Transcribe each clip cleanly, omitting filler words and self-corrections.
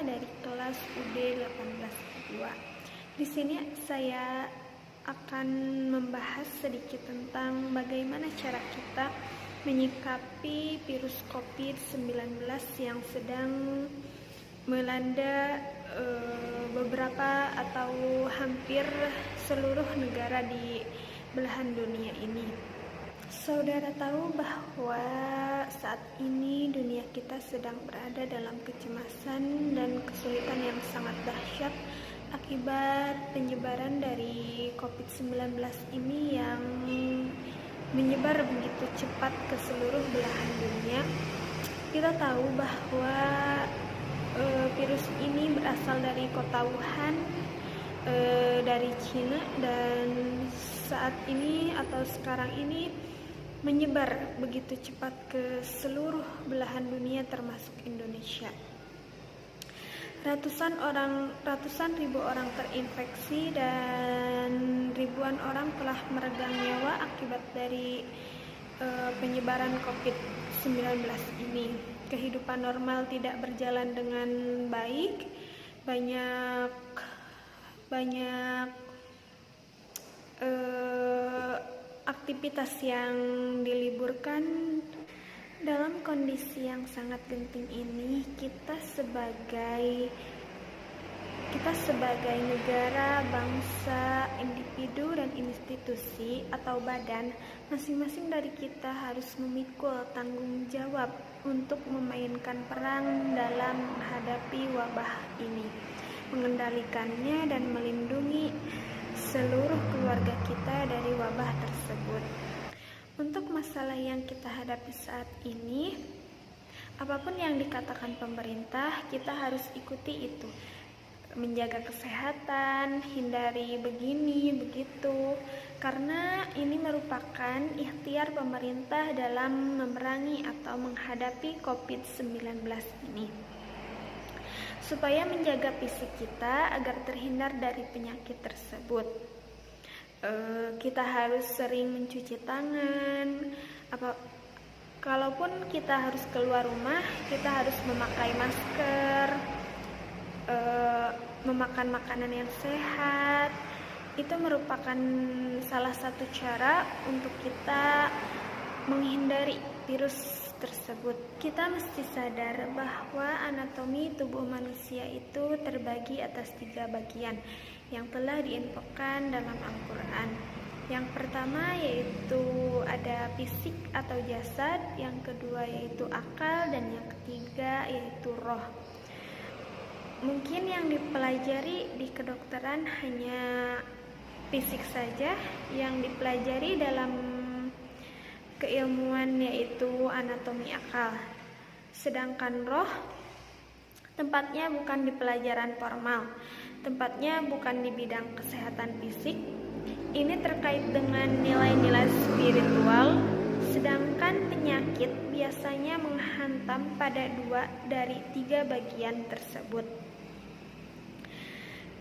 dari kelas UD 18 Di sini saya akan membahas sedikit tentang bagaimana cara kita menyikapi virus COVID-19 yang sedang melanda beberapa atau hampir seluruh negara di belahan dunia ini. Saudara tahu bahwa saat ini dunia kita sedang berada dalam kecemasan dan kesulitan yang sangat dahsyat akibat penyebaran dari COVID-19 ini yang menyebar begitu cepat ke seluruh belahan dunia. Kita tahu bahwa virus ini berasal dari kota Wuhan, dari Cina, dan saat ini atau sekarang ini menyebar begitu cepat ke seluruh belahan dunia termasuk Indonesia. Ratusan ribu orang terinfeksi dan ribuan orang telah meregang nyawa akibat dari penyebaran COVID-19 ini. Kehidupan normal tidak berjalan dengan baik. Banyak aktivitas yang diliburkan. Dalam kondisi yang sangat genting ini, kita sebagai negara, bangsa, individu, dan institusi atau badan, masing-masing dari kita harus memikul tanggung jawab untuk memainkan peran dalam menghadapi wabah ini, mengendalikannya dan melindungi seluruh keluarga kita dari wabah tersebut. Untuk masalah yang kita hadapi saat ini, apapun yang dikatakan pemerintah, kita harus ikuti itu. Menjaga kesehatan, hindari begini, begitu. Karena ini merupakan ikhtiar pemerintah dalam memerangi atau menghadapi COVID-19 ini. Supaya menjaga fisik kita agar terhindar dari penyakit tersebut. Kita harus sering mencuci tangan. Kalaupun kita harus keluar rumah, kita harus memakai masker, memakan makanan yang sehat. Itu merupakan salah satu cara untuk kita menghindari virus tersebut. Kita mesti sadar bahwa anatomi tubuh manusia itu terbagi atas 3 bagian yang telah diinfokan dalam Al-Quran. Yang pertama yaitu ada fisik atau jasad, yang kedua yaitu akal, dan yang ketiga yaitu roh. Mungkin yang dipelajari di kedokteran hanya fisik saja, yang dipelajari dalam keilmuan yaitu anatomi akal. Sedangkan roh tempatnya bukan di pelajaran formal, tempatnya bukan di bidang kesehatan fisik. Ini terkait dengan nilai-nilai spiritual. Sedangkan penyakit biasanya menghantam pada 2 dari 3 bagian tersebut.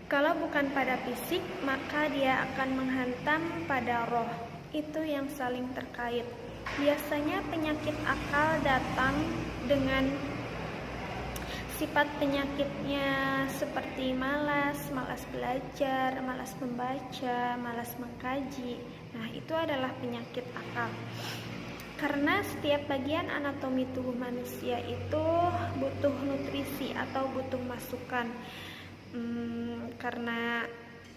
Kalau bukan pada fisik, maka dia akan menghantam pada roh. Itu yang saling terkait. Biasanya penyakit akal datang dengan sifat penyakitnya seperti malas belajar, malas membaca, malas mengkaji. Nah, itu adalah penyakit akal. Karena setiap bagian anatomi tubuh manusia itu butuh nutrisi atau butuh masukan. Karena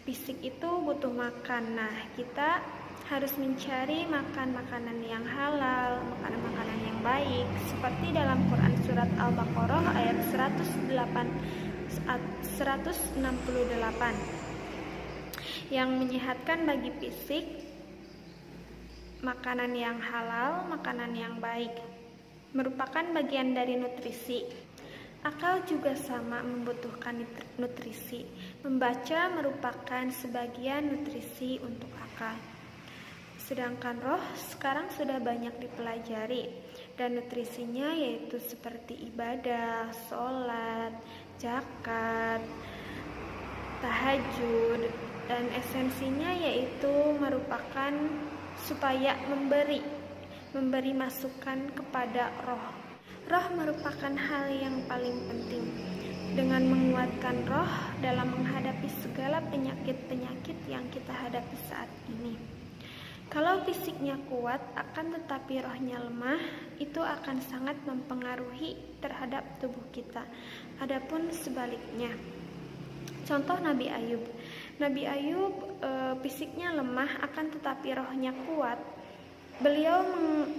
fisik itu butuh makan. Nah, kita harus mencari makan makanan yang halal, makanan-makanan yang baik, seperti dalam Quran surat Al-Baqarah ayat 168 yang menyehatkan bagi fisik, makanan yang halal, makanan yang baik merupakan bagian dari nutrisi. Akal juga sama membutuhkan nutrisi. Membaca merupakan sebagian nutrisi untuk akal. Sedangkan roh sekarang sudah banyak dipelajari, dan nutrisinya yaitu seperti ibadah, sholat, zakat, tahajud, dan esensinya yaitu merupakan supaya memberi masukan kepada roh. Roh merupakan hal yang paling penting. dengan menguatkan roh dalam menghadapi segala penyakit-penyakit yang kita hadapi saat ini. Kalau fisiknya kuat akan tetapi rohnya lemah, itu akan sangat mempengaruhi terhadap tubuh kita. Adapun sebaliknya, contoh Nabi Ayub. Nabi Ayub fisiknya lemah akan tetapi rohnya kuat. Beliau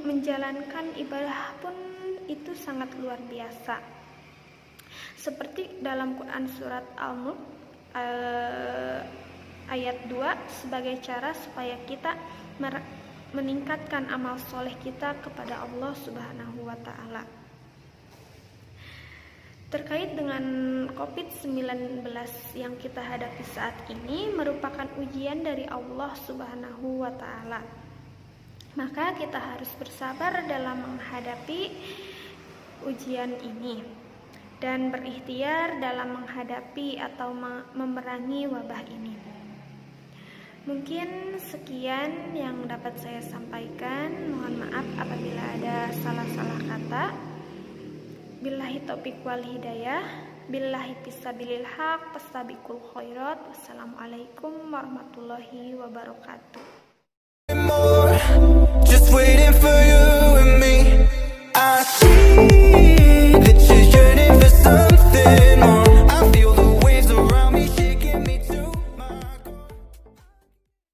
menjalankan ibadah pun itu sangat luar biasa. Seperti dalam Quran surat Al-Mulk ayat 2, sebagai cara supaya kita meningkatkan amal soleh kita kepada Allah Subhanahu wa Ta'ala. Terkait dengan COVID-19 yang kita hadapi saat ini merupakan ujian dari Allah Subhanahu wa Ta'ala. Maka kita harus bersabar dalam menghadapi ujian ini dan berikhtiar dalam menghadapi atau memerangi wabah ini. Mungkin sekian yang dapat saya sampaikan. Mohon maaf apabila ada salah-salah kata. Billahi taufiq wal hidayah. Billahi fisabilil haq. Fastabiqul khairat. Wassalamualaikum warahmatullahi wabarakatuh. Just waiting for you.